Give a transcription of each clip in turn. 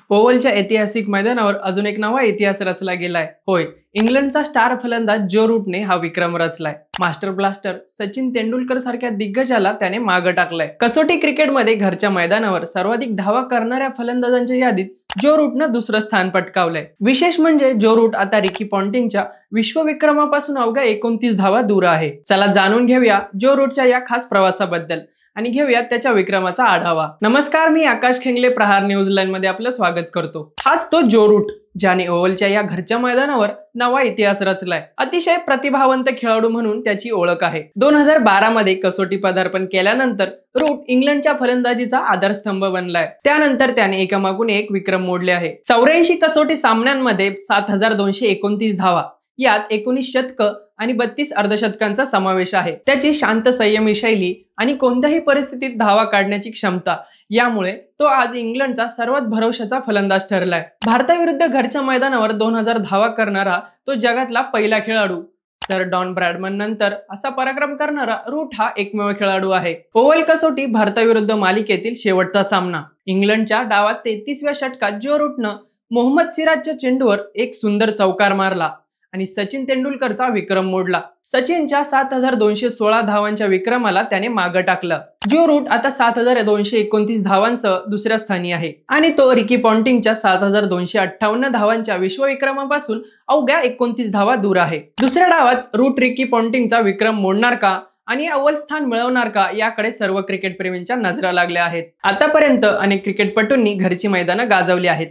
ओव्हलच्या ऐतिहासिक मैदानावर अजून एक नवा इतिहास रचला गेलाय। होय, इंग्लंडचा स्टार फलंदाज जो रूटने हा विक्रम रचलाय। मास्टर ब्लास्टर सचिन तेंडुलकर सारख्या दिग्गजाला त्याने मागे टाकलंय। कसोटी क्रिकेटमध्ये घरच्या मैदानावर सर्वाधिक धावा करणाऱ्या फलंदाजांच्या यादीत जो रूटनं दुसरं स्थान पटकावलंय। विशेष म्हणजे जो रूट आता रिकी पॉन्टिंगच्या विश्वविक्रमापासून अवघ्या 29 धावा दूर आहे। चला जाणून घेऊया जो रूटच्या या खास प्रवासाबद्दल आणि घेऊया त्याच्या विक्रमाचा आढावा। नमस्कार, मी आकाश खेंगले, प्रहार न्यूझीलंड मध्ये आपलं स्वागत करतो। हाच तो जो रूट ज्याने ओव्हलच्या या घरच्या मैदानावर नवा इतिहास रचलाय। अतिशय प्रतिभावंत खेळाडू म्हणून त्याची ओळख आहे। 2012 मध्ये कसोटी पदार्पण केल्यानंतर रूट इंग्लंडच्या फलंदाजीचा आधारस्तंभ बनलाय। त्यानंतर त्याने एकामागून एक विक्रम मोडले आहे। 84 कसोटी सामन्यांमध्ये 7229 धावा, यात 19 शतकं आणि 32 अर्धशतकांचा समावेश आहे। त्याची शांत संयमी शैली आणि कोणत्याही परिस्थितीत धावा काढण्याची क्षमता यामुळे तो आज इंग्लंडचा सर्वात भरवशाचा फलंदाज ठरलाय। भारताविरुद्ध घरच्या मैदानावर 2000 धावा करणारा तो जगातला पहिला खेळाडू। सर डॉन ब्रॅडमन नंतर असा पराक्रम करणारा रूट हा एकमेव खेळाडू आहे। ओव्हल कसोटी भारताविरुद्ध मालिकेतील शेवटचा सामना। इंग्लंडच्या डावात 33व्या षटकात जो रूटनं मोहम्मद सिराजच्या चेंडूवर एक सुंदर चौकार मारला आणि सचिन तेंडुलकरचा विक्रम मोडला। सचिनच्या 7216 धावांच्या विक्रमाला त्याने मागे टाकलं। जो रूट आता 7229 धावांसह दुसऱ्या स्थानी आहे आणि तो रिकी पॉन्टिंगच्या 7258 धावांच्या विश्वविक्रमापासून अवघ्या 29 धावा दूर आहे। दुसऱ्या डावात रूट रिकी पॉन्टिंगचा विक्रम मोडणार का आणि अव्वल स्थान मिळवणार का याकडे सर्व क्रिकेट प्रेमींच्या नजरा लागल्या आहेत। आतापर्यंत अनेक क्रिकेटपटूंनी घरची मैदानं गाजवली आहेत।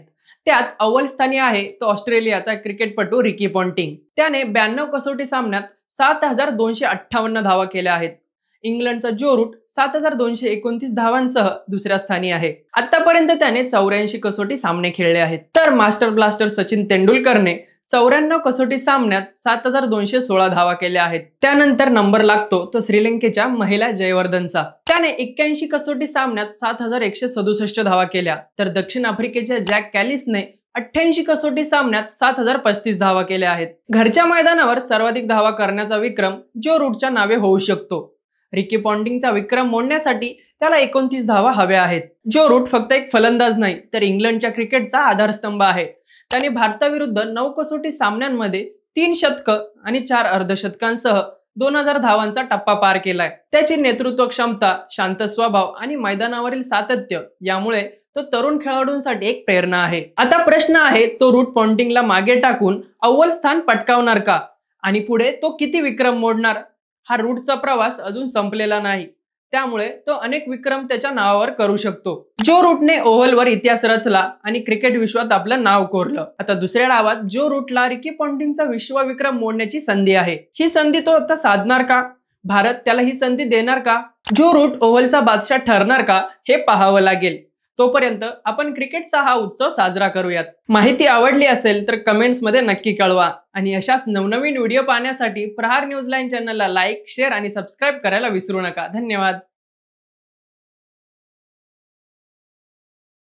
त्यात अव्वल स्थानी आहे तो ऑस्ट्रेलियाचा क्रिकेटपटू रिकी पॉन्टिंग। त्याने 92 कसोटी सामन्यात 7258 धावा केल्या आहेत। इंग्लंडचा जो रूट 7229 धावांसह दुसऱ्या स्थानी आहे। आतापर्यंत त्याने 84 कसोटी सामने खेळले आहेत। तर मास्टर ब्लास्टर सचिन तेंडुलकरने 94 कसोटी सामन्यात 7216 धावा केल्या आहेत। त्यानंतर नंबर लागतो तो श्रीलंकेच्या महिला जयवर्धनचा। त्याने 81 कसोटी सामन्यात 7167 धावा केल्या। तर दक्षिण आफ्रिकेच्या जॅक कॅलिसने 88 कसोटी सामन्यात 7035 धावा केल्या आहेत। घरच्या मैदानावर सर्वाधिक धावा करण्याचा विक्रम जो रूटच्या नावे होऊ शकतो। रिकी पॉन्टिंगचा विक्रम मोडण्यासाठी त्याला 29 धावा हव्या आहेत। जो रूट फक्त एक फलंदाज नाही तर इंग्लंडच्या क्रिकेटचा आधारस्तंभ आहे। त्याने भारताविरुद्ध 9 कसोटी सामन्यांमध्ये 3 शतकं आणि 4 अर्धशतकांसह 2000 धावांचा टप्पा पार केलाय। त्याची नेतृत्व क्षमता, शांत स्वभाव आणि मैदानावरील सातत्य यामुळे तो तरुण खेळाडूंसाठी एक प्रेरणा आहे। आता प्रश्न आहे तो रूट पॉन्टिंगला मागे टाकून अव्वल स्थान पटकावणार का आणि पुढे तो किती विक्रम मोडणार? हा रूटचा प्रवास अजून संपलेला नाही, त्यामुळे तो अनेक विक्रम त्याच्या नावावर करू शकतो। जो रूटने ओव्हलवर इतिहास रचला आणि क्रिकेट विश्वात आपलं नाव कोरलं। आता दुसऱ्या डावात जो रूटला रिकी पॉन्टिंगचा विश्वविक्रम मोडण्याची संधी आहे। ही संधी तो आता साधणार का? भारत त्याला ही संधी देणार का? जो रूट ओव्हलचा बादशाह ठरणार का हे पाहावं लागेल। तोपर्यंत आपण क्रिकेटचा हा उत्सव साजरा करूयात। माहिती आवडली असेल तर कमेंट्स मध्ये नक्की कळवा आणि अशाच नवनवीन व्हिडिओ पाहण्यासाठी प्रहार न्यूझीलंड चॅनलला लाईक, शेअर आणि सबस्क्राईब करायला विसरू नका। धन्यवाद।